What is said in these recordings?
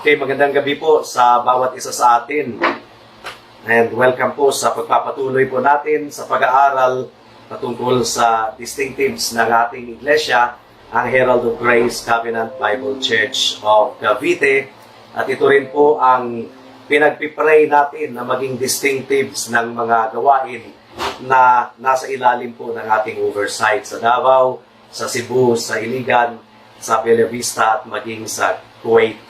Okay, magandang gabi po sa bawat isa sa atin. And welcome po sa pagpapatuloy po natin sa pag-aaral patungkol sa distinctives ng ating iglesia, ang Herald of Grace Covenant Bible Church of Cavite. At ito rin po ang pinagpipray natin na maging distinctives ng mga gawain na nasa ilalim po ng ating oversight sa Davao, sa Cebu, sa Iligan, sa Bella Vista at maging sa Kuwait.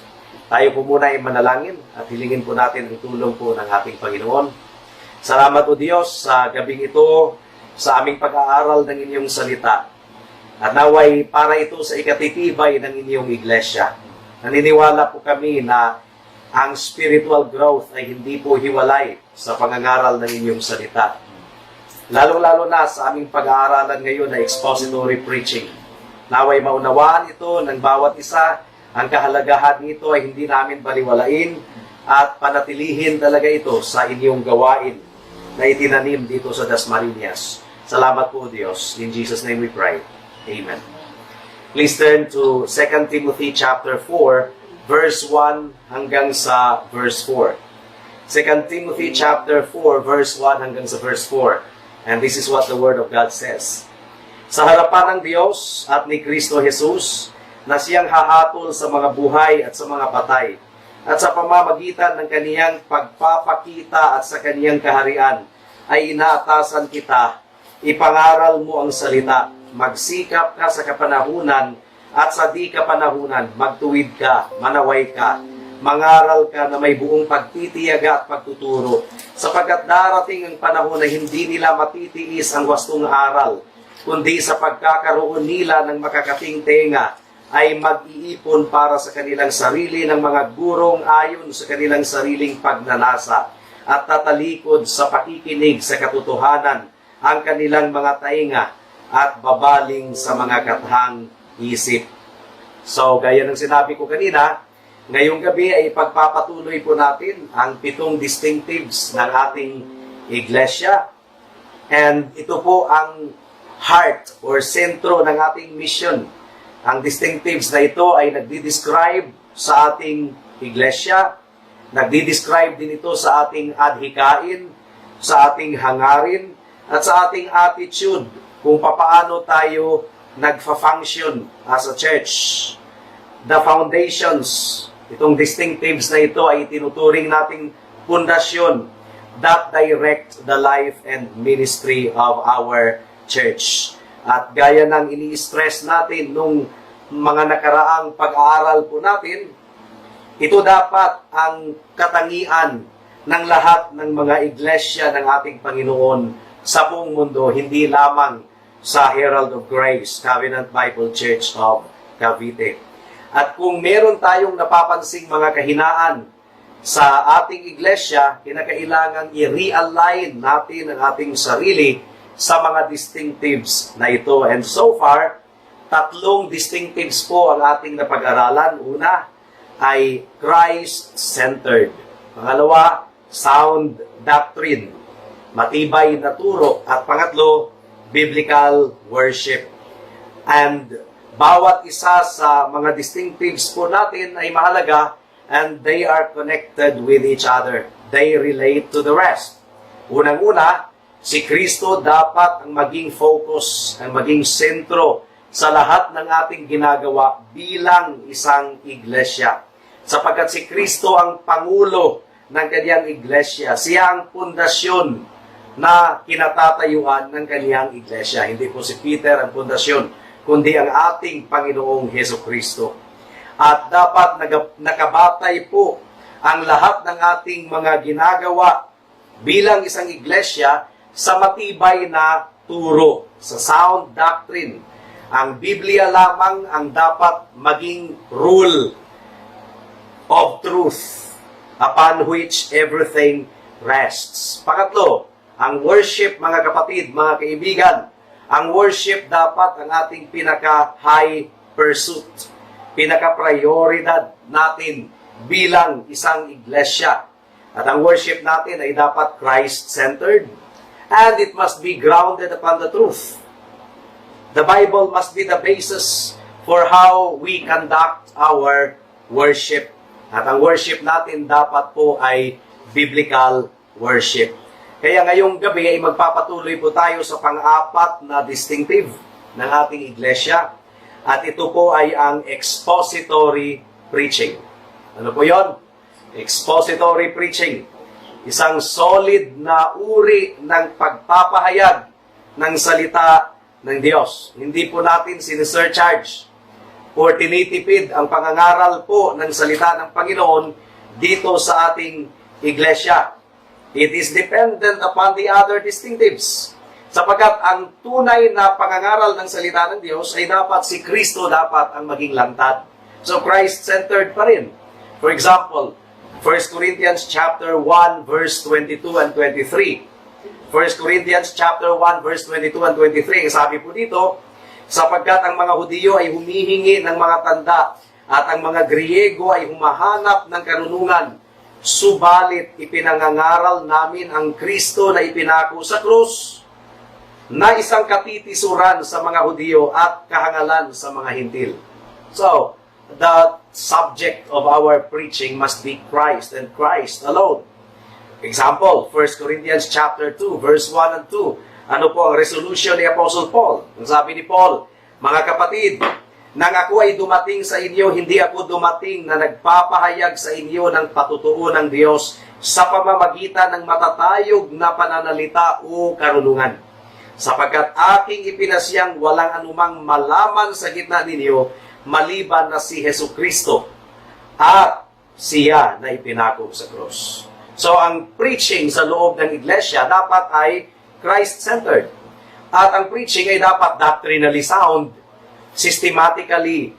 Tayo po muna ay manalangin at hilingin po natin ang tulong po ng ating Panginoon. Salamat o Diyos sa gabing ito, sa aming pag-aaral ng inyong salita. At naway para ito sa ikatitibay ng inyong iglesia. Naniniwala po kami na ang spiritual growth ay hindi po hiwalay sa pangangaral ng inyong salita. Lalo-lalo na sa aming pag-aaralan ngayon na expository preaching. Naway maunawaan ito ng bawat isa. Ang kahalagahan nito ay hindi namin baliwalain at panatilihin talaga ito sa inyong gawain na itinanim dito sa Dasmariñas. Salamat po Diyos. In Jesus' name we pray. Amen. Please turn to 2 Timothy chapter 4, verse 1 hanggang sa verse 4. 2 Timothy chapter 4, verse 1 hanggang sa verse 4. And this is what the Word of God says. Sa harapan ng Diyos at ni Kristo Jesus, na siyang hahatol sa mga buhay at sa mga patay, at sa pamamagitan ng kaniyang pagpapakita at sa kaniyang kaharian, ay inaatasan kita, ipangaral mo ang salita, magsikap ka sa kapanahunan, at sa di kapanahunan, magtuwid ka, manaway ka, mangaral ka na may buong pagtitiyaga at pagtuturo, sapagkat darating ang panahon na hindi nila matitiis ang wastong aral, kundi sa pagkakaroon nila ng makakating tenga, ay mag-iipon para sa kanilang sarili ng mga gurong ayon sa kanilang sariling pagnanasa at tatalikod sa pakikinig sa katotohanan ang kanilang mga tainga at babaling sa mga katahang isip. So, gaya ng sinabi ko kanina, ngayong gabi ay pagpapatuloy po natin ang 7 distinctives ng ating iglesia. And ito po ang heart or sentro ng ating mission. Ang distinctives na ito ay nagdi-describe sa ating iglesia, nagdi-describe din ito sa ating adhikain, sa ating hangarin, at sa ating attitude kung papaano tayo nagfa-function as a church. The foundations, itong distinctives na ito ay tinuturing nating pundasyon that direct the life and ministry of our church. At gaya ng ini-stress natin nung mga nakaraang pag-aaral po natin, ito dapat ang katangian ng lahat ng mga iglesia ng ating Panginoon sa buong mundo, hindi lamang sa Herald of Grace Covenant Bible Church of Cavite. At kung meron tayong napapansing mga kahinaan sa ating iglesia, kinakailangan i-realign natin ang ating sarili sa mga distinctives na ito. And so far, 3 distinctives po ang ating napag-aralan. Una ay Christ-centered. Pangalawa, sound doctrine, matibay na turo. At pangatlo, biblical worship. And bawat isa sa mga distinctives po natin ay mahalaga and they are connected with each other. They relate to the rest. Unang-una, si Kristo dapat ang maging focus, ang maging sentro sa lahat ng ating ginagawa bilang isang iglesia. Sapagkat si Kristo ang pangulo ng kanyang iglesia. Siya ang pundasyon na kinatatayuan ng kanyang iglesia. Hindi po si Peter ang pundasyon, kundi ang ating Panginoong Hesukristo. At dapat nakabatay po ang lahat ng ating mga ginagawa bilang isang iglesia sa matibay na turo, sa sound doctrine. Ang Biblia lamang ang dapat maging rule of truth upon which everything rests. Pangatlo, ang worship, mga kapatid, mga kaibigan, ang worship dapat ang ating pinaka-high pursuit, pinaka-prioridad natin bilang isang iglesia. At ang worship natin ay dapat Christ-centered, and it must be grounded upon the truth. The Bible must be the basis for how we conduct our worship. At ang worship natin dapat po ay biblical worship. Kaya ngayong gabi ay magpapatuloy po tayo sa pang-apat na distinctive ng ating iglesia. At ito po ay ang expository preaching. Ano po yon? Expository preaching. Isang solid na uri ng pagpapahayag ng salita ng Diyos. Hindi po natin sinisurcharge or tinitipid ang pangangaral po ng salita ng Panginoon dito sa ating iglesia. It is dependent upon the other distinctives. Sapagkat ang tunay na pangangaral ng salita ng Diyos ay dapat si Kristo dapat ang maging lantad. So Christ-centered pa rin. For example, 1 Corinthians chapter 1 verse 22 and 23. 1 Corinthians chapter 1 verse 22 and 23. Sabi po dito, sapagkat ang mga Hudiyo ay humihingi ng mga tanda at ang mga Griego ay humahanap ng karunungan. Subalit ipinangangaral namin ang Kristo na ipinako sa krus na isang katitisuran sa mga Hudiyo at kahangalan sa mga Hintil. So, the subject of our preaching must be Christ and Christ alone. Example, 1 Corinthians chapter 2 verse 1 and 2. Ano po ang resolution ni Apostle Paul? Ang sabi ni Paul, mga kapatid, nang ako ay dumating sa inyo, hindi ako dumating na nagpapahayag sa inyo ng patutuo ng Diyos sa pamamagitan ng matatayog na pananalita o karunungan. Sapagkat aking ipinasyang walang anumang malaman sa gitna ninyo, maliban na si Jesucristo at siya na ipinako sa krus. So, ang preaching sa loob ng iglesia dapat ay Christ-centered. At ang preaching ay dapat doctrinally sound, systematically,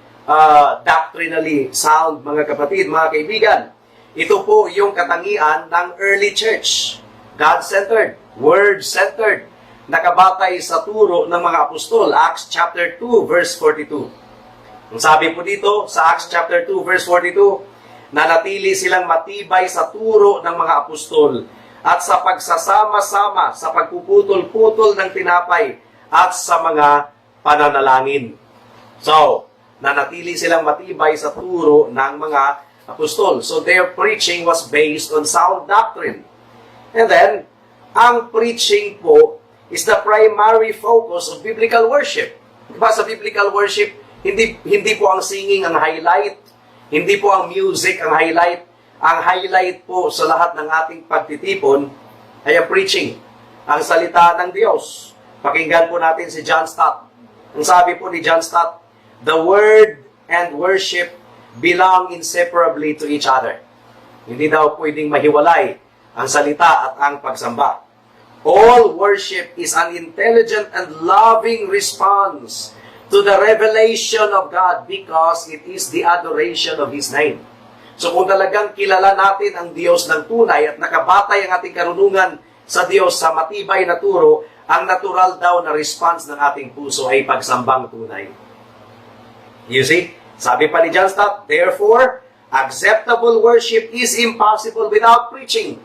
doctrinally sound, mga kapatid, mga kaibigan. Ito po yung katangian ng early church. God-centered, Word-centered, nakabatay sa turo ng mga apostol. Acts chapter 2, verse 42. Ang sabi po dito, sa Acts chapter 2, verse 42, nanatili silang matibay sa turo ng mga apostol at sa pagsasama-sama, sa pagpuputol-putol ng tinapay at sa mga pananalangin. So, nanatili silang matibay sa turo ng mga apostol. So, their preaching was based on sound doctrine. And then, ang preaching po is the primary focus of biblical worship. Diba sa biblical worship, hindi po ang singing ang highlight, hindi po ang music ang highlight. Ang highlight po sa lahat ng ating pagtitipon ay ang preaching, ang salita ng Diyos. Pakinggan po natin si John Stott. Ang sabi po ni John Stott, the word and worship belong inseparably to each other. Hindi daw pwedeng mahiwalay ang salita at ang pagsamba. All worship is an intelligent and loving response to the revelation of God because it is the adoration of His name. So kung talagang kilala natin ang Diyos ng tunay at nakabatay ang ating karunungan sa Diyos sa matibay na turo, ang natural daw na response ng ating puso ay pagsambang tunay. You see? Sabi pa ni John Stott, therefore, acceptable worship is impossible without preaching.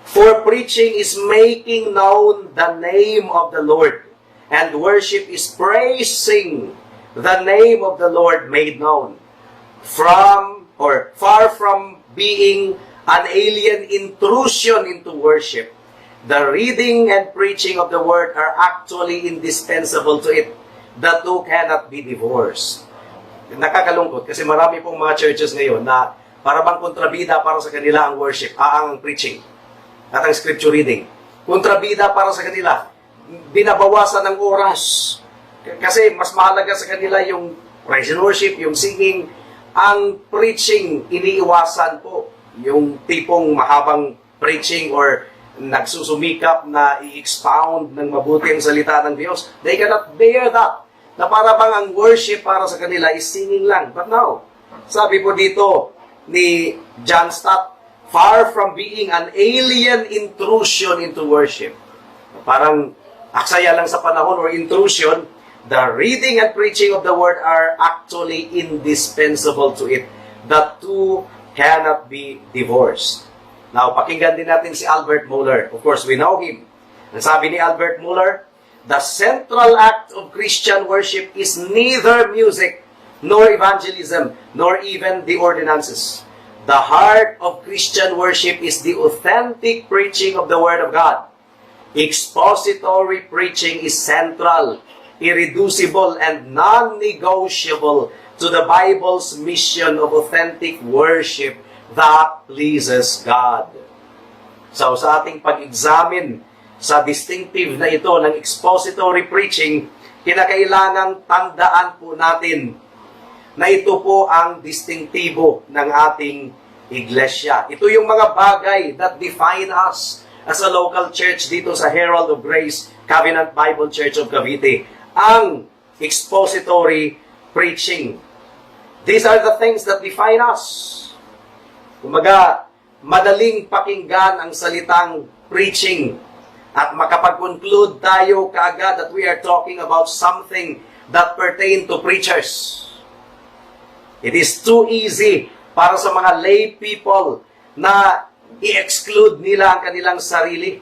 For preaching is making known the name of the Lord, and worship is praising the name of the Lord made known. Far from being an alien intrusion into worship, the reading and preaching of the Word are actually indispensable to it. The two cannot be divorced. Nakakalungkot kasi marami pong mga churches ngayon na para bang kontrabida para sa kanila ang worship, ang preaching at ang scripture reading. Kontrabida para sa kanila. Binabawasan ng oras. Kasi mas mahalaga sa kanila yung praise and worship, yung singing. Ang preaching, iniiwasan po. Yung tipong mahabang preaching or nagsusumikap na i-expound ng mabuti ang salita ng Diyos. They cannot bear that. Na para bang ang worship para sa kanila is singing lang. But no. Sabi po dito ni John Stott, far from being an alien intrusion into worship. Parang aksaya lang sa panahon or intrusion, the reading and preaching of the Word are actually indispensable to it. The two cannot be divorced. Now, pakinggan din natin si Albert Mohler. Of course, we know him. Ang sabi ni Albert Mohler, the central act of Christian worship is neither music nor evangelism, nor even the ordinances. The heart of Christian worship is the authentic preaching of the Word of God. Expository preaching is central, irreducible, and non-negotiable to the Bible's mission of authentic worship that pleases God. So sa ating pag-examine sa distinctive na ito ng expository preaching, kinakailangang tandaan po natin na ito po ang distintibo ng ating iglesia. Ito yung mga bagay that define us as a local church dito sa Herald of Grace Covenant Bible Church of Cavite. Ang expository preaching. These are the things that define us. Kumaga, madaling pakinggan ang salitang preaching at makapag-conclude tayo kaagad that we are talking about something that pertain to preachers. It is too easy para sa mga lay people na i-exclude nila ang kanilang sarili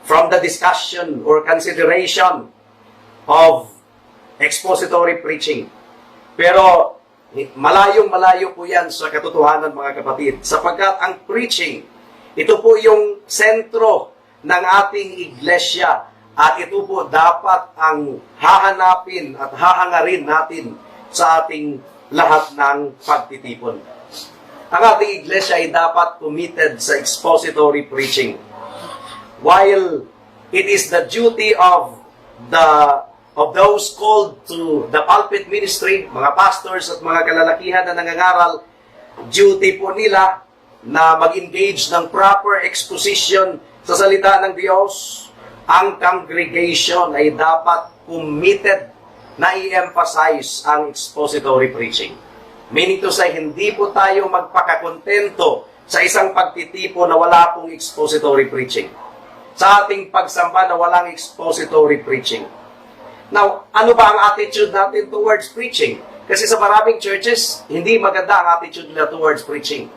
from the discussion or consideration of expository preaching. Pero malayong-malayo po yan sa katotohanan, mga kapatid, sapagkat ang preaching, ito po yung sentro ng ating iglesia at ito po dapat ang hahanapin at hahangarin natin sa ating lahat ng pagtitipon. Ang ating iglesia ay dapat committed sa expository preaching. While it is the duty of those called to the pulpit ministry, mga pastors at mga kalalakihan na nangangaral, duty po nila na mag-engage ng proper exposition sa salita ng Diyos. Ang congregation ay dapat committed na i-emphasize ang expository preaching. Meaning to say, hindi po tayo magpakakontento sa isang pagtitipo na wala pong expository preaching. Sa ating pagsamba na walang expository preaching. Now, ano ba ang attitude natin towards preaching? Kasi sa maraming churches, hindi maganda ang attitude nila towards preaching.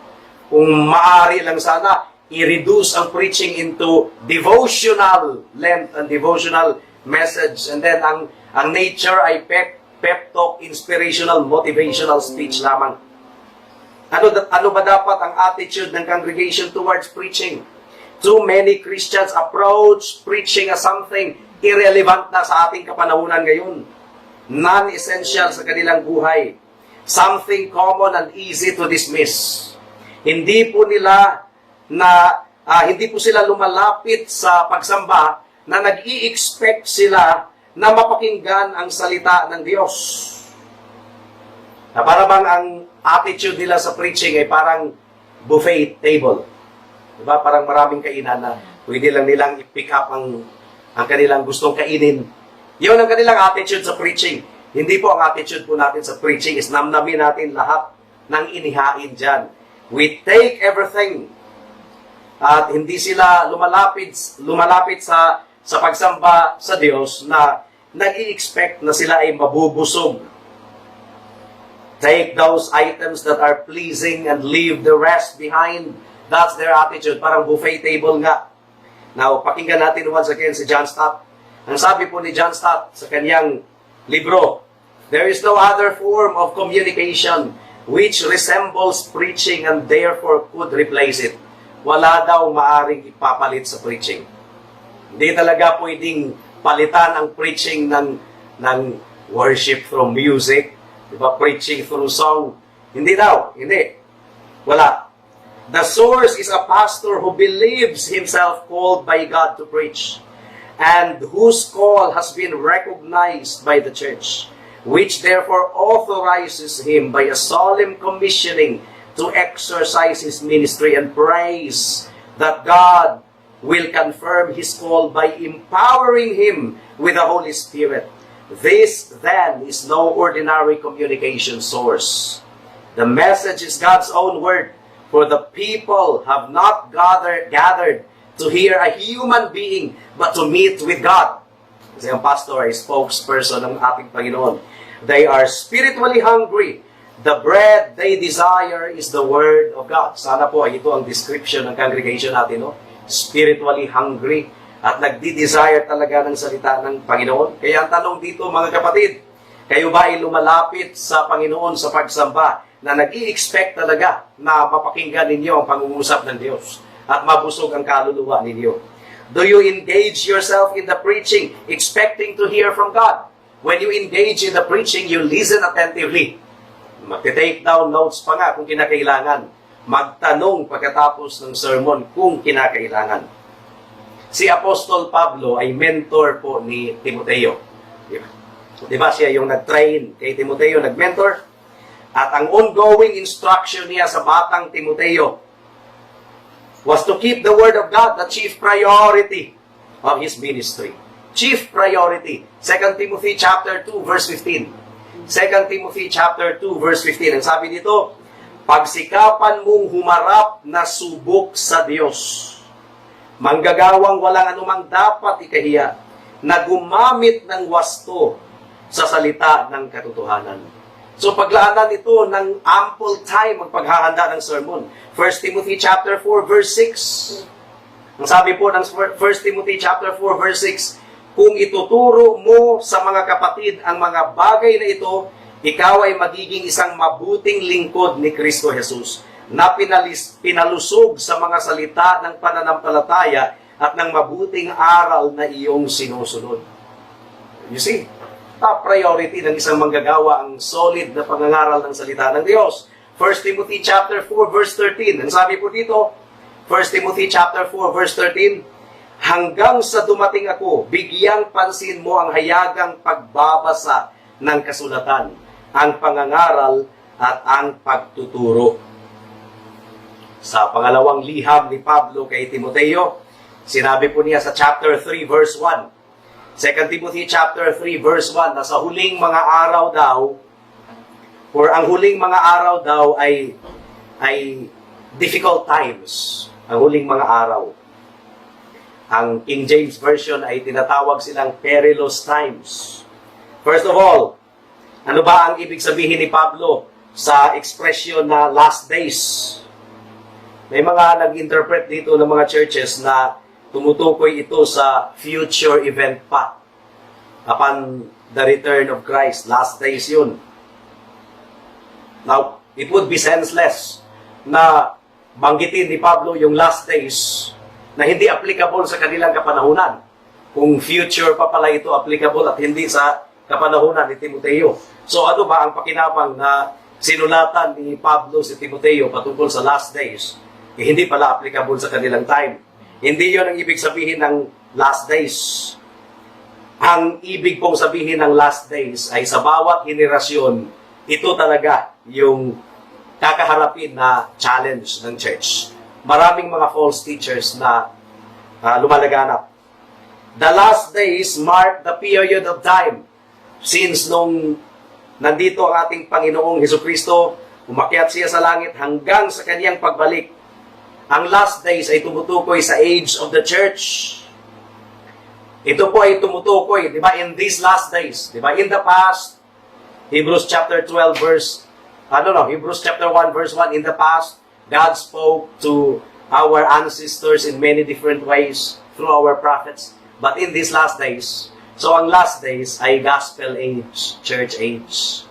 Kung maaari lang sana, i-reduce ang preaching into devotional length and devotional message. And then, ang nature ay pep talk, inspirational, motivational speech lamang. Ano ba dapat ang attitude ng congregation towards preaching? Too many Christians approach preaching as something irrelevant na sa ating kapanahunan ngayon. Non-essential sa kanilang buhay. Something common and easy to dismiss. Hindi po sila lumalapit sa pagsamba na nag-i-expect sila na mapakinggan ang salita ng Diyos. Na para bang ang attitude nila sa preaching ay parang buffet table. Diba? Parang maraming kainan na pwede lang nilang i-pick up ang kanilang gustong kainin. Yun ang kanilang attitude sa preaching. Hindi po ang attitude po natin sa preaching is namnamin natin lahat ng inihain dyan. We take everything. At hindi sila lumalapit sa pagsamba sa Diyos na nag-i-expect na sila ay mabubusog. Take those items that are pleasing and leave the rest behind. That's their attitude. Parang buffet table nga. Now, pakinggan natin once again si John Stott. Ang sabi po ni John Stott sa kanyang libro, there is no other form of communication which resembles preaching and therefore could replace it. Wala daw maaring ipapalit sa preaching. Hindi talaga pwedeng palitan ang preaching ng worship through music, diba? Preaching through song. Hindi daw. Hindi. Wala. The source is a pastor who believes himself called by God to preach and whose call has been recognized by the church, which therefore authorizes him by a solemn commissioning to exercise his ministry and prays that God will confirm his call by empowering him with the Holy Spirit. This, then, is no ordinary communication source. The message is God's own word, for the people have not gathered to hear a human being, but to meet with God. Kasi ang pastor ay spokesperson ng ating Panginoon. They are spiritually hungry. The bread they desire is the Word of God. Sana po ay ito ang description ng congregation natin, no? Spiritually hungry at nagdi-desire talaga ng salita ng Panginoon. Kaya ang tanong dito, mga kapatid, Kayo ba ay lumalapit sa Panginoon sa pagsamba na nag-i-expect talaga na mapakinggan ninyo ang pangungusap ng Diyos at mabusog ang kaluluwa ninyo? Do you engage yourself in the preaching, expecting to hear from God? When you engage in the preaching, you listen attentively. Mag-take down notes pa nga kung kinakailangan. Magtanong pagkatapos ng sermon kung kinakailangan. Si Apostol Pablo ay mentor po ni Timoteo. Diba siya yung nag-train kay Timoteo, nag-mentor? At ang ongoing instruction niya sa batang Timoteo was to keep the Word of God the chief priority of his ministry. Chief priority. 2 Timothy chapter 2 verse 15. 2 Timothy chapter 2 verse 15. Ang sabi dito, pagsikapan mong humarap na subok sa Diyos. Manggagawang walang anumang dapat ikahiya na gumamit ng wasto sa salita ng katotohanan. So paglaanan ito ng ample time ang paghahanda ng sermon. 1 Timothy chapter 4 verse 6. Ang sabi po ng 1 Timothy chapter 4 verse 6, kung ituturo mo sa mga kapatid ang mga bagay na ito, ikaw ay magiging isang mabuting lingkod ni Kristo Jesus na pinalusog sa mga salita ng pananampalataya at ng mabuting aral na iyong sinusunod. You see, top priority ng isang manggagawa ang solid na pangangaral ng salita ng Diyos. 1 Timothy chapter 4 verse 13. Ang sabi po dito, 1 Timothy chapter 4 verse 13, hanggang sa dumating ako, bigyang pansin mo ang hayagang pagbabasa ng kasulatan, ang pangangaral at ang pagtuturo. Sa pangalawang liham ni Pablo kay Timoteo, sinabi po niya sa chapter 3 verse 1, 2 Timothy chapter 3 verse 1, na sa huling mga araw daw, or ang huling mga araw daw ay difficult times. Ang huling mga araw. Ang King James Version ay tinatawag silang perilous times. First of all, ano ba ang ibig sabihin ni Pablo sa expression na last days? May mga nag-interpret dito ng mga churches na tumutukoy ito sa future event pa. Upon the return of Christ. Last days yun. Now, it would be senseless na banggitin ni Pablo yung last days na hindi applicable sa kanilang kapanahunan. Kung future pa pala ito applicable at hindi sa kapanahunan ni Timoteo. So ano ba ang pakinabang na sinulatan ni Pablo si Timoteo patungkol sa last days? Hindi pala applicable sa kanilang time. Hindi yun ang ibig sabihin ng last days. Ang ibig pong sabihin ng last days ay sa bawat henerasyon, ito talaga yung kakaharapin na challenge ng church. Maraming mga false teachers na lumalaganap. The last days mark the period of time since nung nandito ang ating Panginoong Hesukristo, umakyat siya sa langit hanggang sa kanyang pagbalik. Ang last days ay tumutukoy sa age of the church. Ito po ay tumutukoy, di ba, in these last days. Di ba, in the past, Hebrews chapter 1 verse 1, in the past, God spoke to our ancestors in many different ways through our prophets. But in these last days, so ang last days ay gospel age, church age.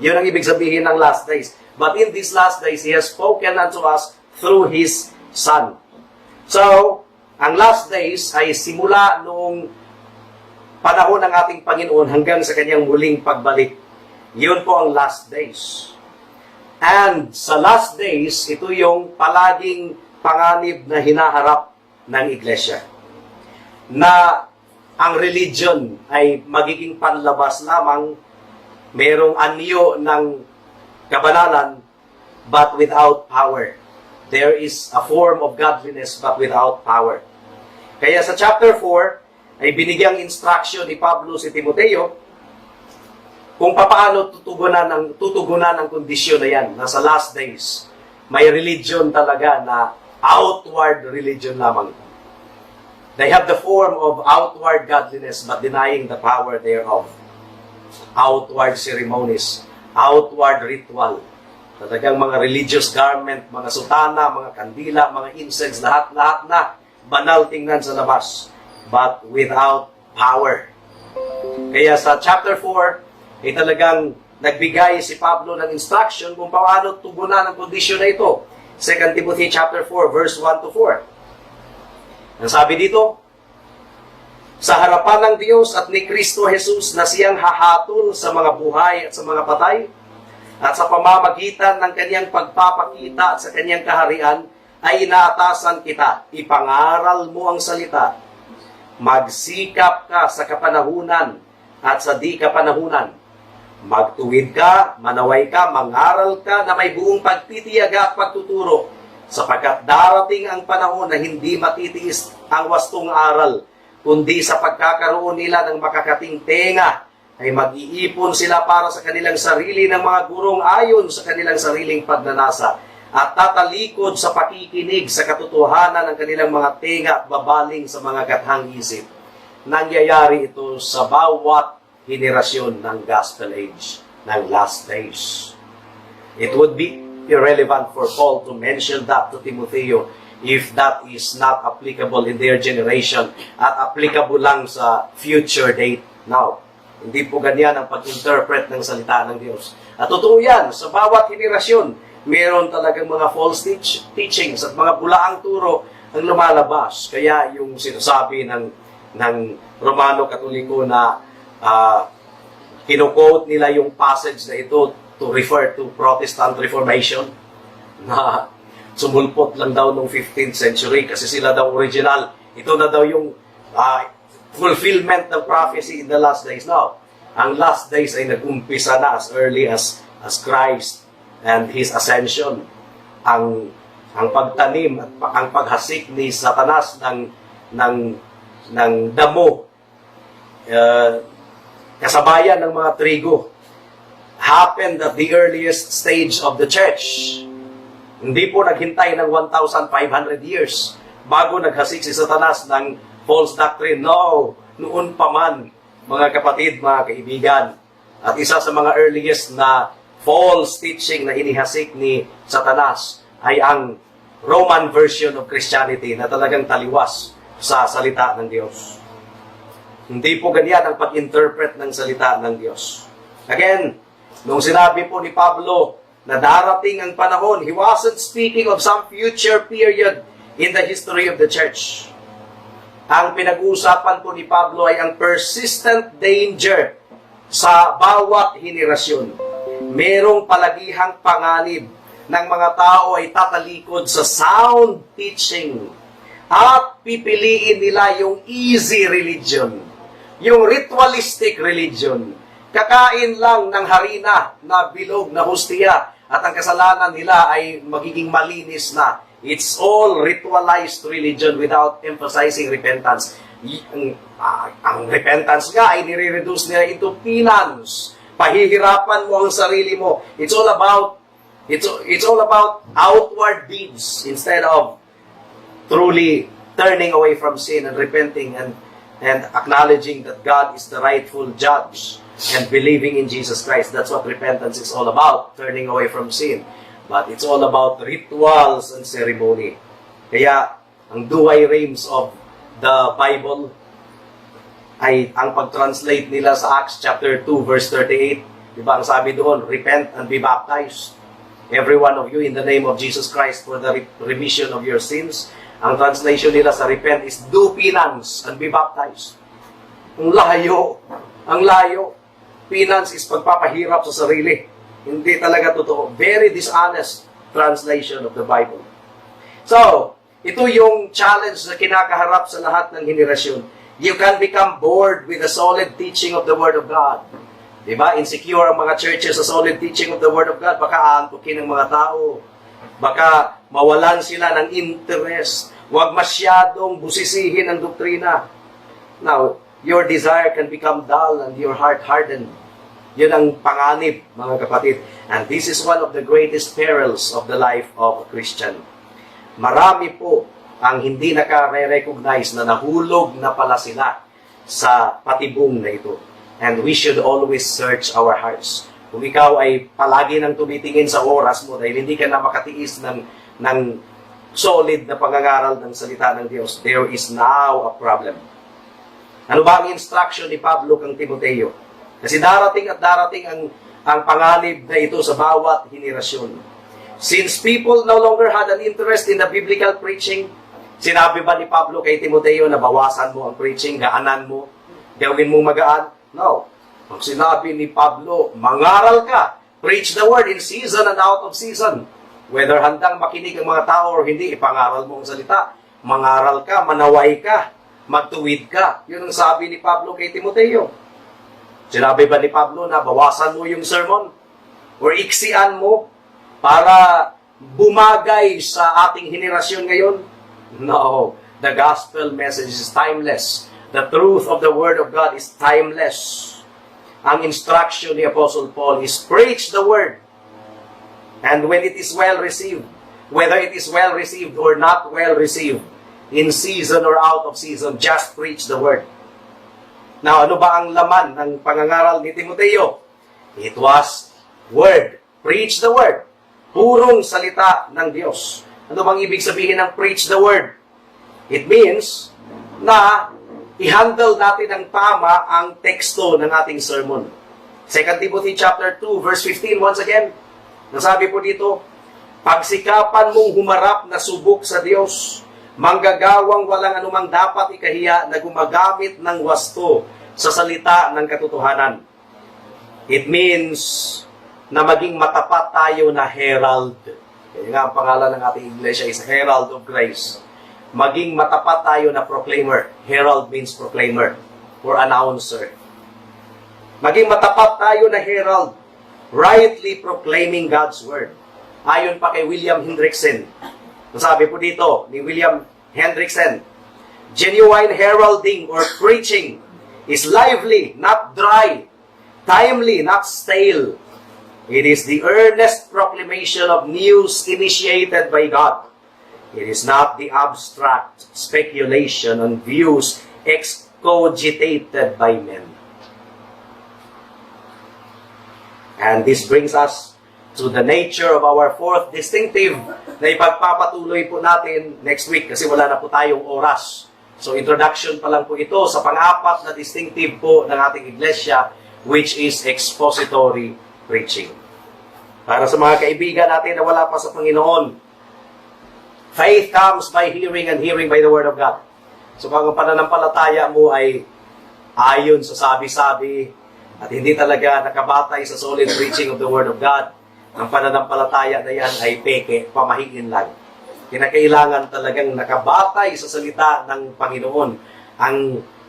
Yun ang ibig sabihin ng last days. But in these last days, He has spoken unto us through His Son. So, ang last days ay simula noong panahon ng ating Panginoon hanggang sa kanyang muling pagbalik. Yun po ang last days. And sa last days, ito yung palaging panganib na hinaharap ng iglesia. Na ang religion ay magiging panlabas lamang, merong anyo ng kabanalan, but without power. There is a form of godliness but without power. Kaya sa chapter 4, ay binigyang instruction ni Pablo si Timoteo kung paano tutugunan ang kondisyon na yan, na sa last days, may religion talaga na outward religion lamang. They have the form of outward godliness but denying the power thereof. Outward ceremonies, outward ritual, talagang mga religious garment, mga sutana, mga kandila, mga incense, lahat-lahat na banal tingnan sa labas, but without power. Kaya sa chapter 4, ay talagang nagbigay si Pablo ng instruction kung paano tugunan ang kondisyon na ito. 2 Timothy chapter 4, verse 1 to 4. Ang sabi dito, sa harapan ng Diyos at ni Kristo Jesus na siyang hahatol sa mga buhay at sa mga patay, at sa pamamagitan ng kanyang pagpapakita sa kanyang kaharian, ay inaatasan kita, ipangaral mo ang salita, magsikap ka sa kapanahunan at sa di kapanahunan, magtuwid ka, manaway ka, mangaral ka na may buong pagtitiyag at pagtuturo, sapagkat darating ang panahon na hindi matitiis ang wastong aral, kundi sa pagkakaroon nila ng makakating tenga, ay mag-iipon sila para sa kanilang sarili ng mga gurong ayon sa kanilang sariling pagnanasa, at tatalikod sa pakikinig sa katotohanan ng kanilang mga tenga at babaling sa mga gathang isip. Nangyayari ito sa bawat henerasyon ng gospel age, ng last days. It would be irrelevant for Paul to mention that to Timothy if that is not applicable in their generation at applicable lang sa future date now. Hindi po ganyan ang pag-interpret ng salita ng Diyos. At totoo yan, sa bawat henerasyon, meron talagang mga false teachings at mga bulaang turo ang lumalabas. Kaya yung sinasabi ng Romano Katoliko na kino-quote nila yung passage na ito to refer to Protestant Reformation na sumulpot lang daw noong 15th century kasi sila daw original. Ito na daw yung fulfillment ng prophecy in the last days. Now, ang last days ay nag-umpisa na as early as Christ and His ascension. Ang pagtanim at ang paghasik ni Satanas ng damo, kasabayan ng mga trigo, happened at the earliest stage of the church. Hindi po naghintay ng 1,500 years bago naghasik si Satanas ng false doctrine. No, noon pa man, mga kapatid, mga kaibigan. At isa sa mga earliest na false teaching na inihasik ni Satanas ay ang Roman version of Christianity na talagang taliwas sa salita ng Diyos. Hindi po ganyan ang pag-interpret ng salita ng Diyos. Again, nung sinabi po ni Pablo na darating ang panahon, he wasn't speaking of some future period in the history of the church. Ang pinag-uusapan po ni Pablo ay ang persistent danger sa bawat henerasyon. Merong palagihang panganib ng mga tao ay tatalikod sa sound teaching at pipiliin nila yung easy religion, yung ritualistic religion. Kakain lang ng harina na bilog na hostia at ang kasalanan nila ay magiging malinis na. It's all ritualized religion without emphasizing repentance. Ang repentance nga ay nire-reduce nila into penance. Pahihirapan mo ang sarili mo. It's all about outward deeds instead of truly turning away from sin and repenting and acknowledging that God is the rightful judge and believing in Jesus Christ. That's what repentance is all about, turning away from sin. But it's all about rituals and ceremony. Kaya, ang dual realms of the Bible ay ang pag-translate nila sa Acts chapter 2 verse 38. Diba ang sabi doon, repent and be baptized, every one of you in the name of Jesus Christ for the remission of your sins. Ang translation nila sa repent is do penance and be baptized. Ang layo. Ang layo. Penance is pagpapahirap sa sarili. Hindi talaga totoo. Very dishonest translation of the Bible. So, ito yung challenge na kinakaharap sa lahat ng henerasyon. You can become bored with the solid teaching of the Word of God. Diba? Insecure ang mga churches sa solid teaching of the Word of God. Baka aantukin ng mga tao. Baka mawalan sila ng interest. Huwag masyadong busisihin ang doktrina. Now, your desire can become dull and your heart hardened. Yun ang panganib, mga kapatid. And this is one of the greatest perils of the life of a Christian. Marami po ang hindi nakare-recognize na nahulog na pala sila sa patibong na ito. And we should always search our hearts. Kung ikaw ay palagi nang tumitingin sa oras mo dahil hindi ka na makatiis ng solid na pangangaral ng salita ng Diyos, there is now a problem. Ano ba ang instruction ni Pablo kang Timoteo? Kasi darating at darating ang panganib na ito sa bawat henerasyon. Since people no longer had an interest in the biblical preaching, sinabi ba ni Pablo kay Timoteo na bawasan mo ang preaching, gaanan mo, gawin mo magaan? No. Ang sinabi ni Pablo, mangaral ka, preach the word in season and out of season. Whether handang makinig ang mga tao or hindi, ipangaral mo ang salita. Mangaral ka, manaway ka, magtuwid ka. Yun ang sabi ni Pablo kay Timoteo. Sinabi ba ni Pablo na bawasan mo yung sermon? Or iksian mo para bumagay sa ating henerasyon ngayon? No. The gospel message is timeless. The truth of the Word of God is timeless. Ang instruction ni Apostle Paul is preach the Word. And when it is well received, whether it is well received or not well received, in season or out of season, just preach the Word. Now, ano ba ang laman ng pangangaral ni Timoteo? It was Word. Preach the Word. Purong salita ng Diyos. Ano bang ibig sabihin ng preach the Word? It means na i-handle natin ng tama ang teksto ng ating sermon. 2 Timothy chapter 2, verse 15, once again, nasabi po dito, pagsikapan mong humarap na subok sa Diyos, manggagawang walang anumang dapat ikahiya na gumagamit ng wasto sa salita ng katotohanan. It means na maging matapat tayo na herald. Kaya nga ang pangalan ng ating iglesia is Herald of Grace. Maging matapat tayo na proclaimer. Herald means proclaimer or announcer. Maging matapat tayo na herald, rightly proclaiming God's Word. Ayon pa kay William Hendrickson, sabi po dito ni William Hendrickson, genuine heralding or preaching is lively, not dry, timely, not stale. It is the earnest proclamation of news initiated by God. It is not the abstract speculation on views excogitated by men. And this brings us to the nature of our fourth distinctive na ipagpapatuloy po natin next week kasi wala na po tayong oras. So introduction pa lang po ito sa pang-apat na distinctive po ng ating iglesia, which is expository preaching. Para sa mga kaibigan natin na wala pa sa Panginoon, faith comes by hearing and hearing by the Word of God. So kung ang pananampalataya mo ay ayon sa sabi-sabi at hindi talaga nakabatay sa solid preaching of the Word of God, ang pananampalataya na yan ay peke, pamahiin lang. Kinakailangan talagang nakabatay sa salita ng Panginoon ang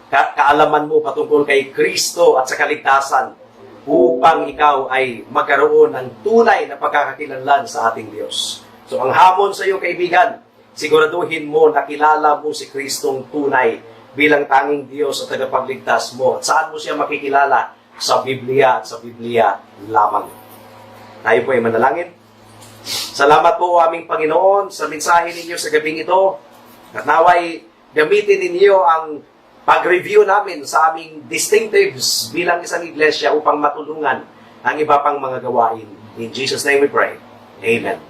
kaalaman mo patungkol kay Kristo at sa kaligtasan upang ikaw ay magkaroon ng tunay na pagkakakilanlan sa ating Diyos. So ang hamon sa iyo, kaibigan, siguraduhin mo na kilala mo si Kristong tunay bilang tanging Diyos at tagapagligtas mo. At saan mo siya makikilala? Sa Biblia at sa Biblia lamang. Tayo po ay manalangin. Salamat po aming Panginoon sa mensahe ninyo sa gabing ito. At naway gamitin ninyo ang pag-review namin sa aming distinctives bilang isang iglesia upang matulungan ang iba pang mga gawain. In Jesus' name we pray. Amen.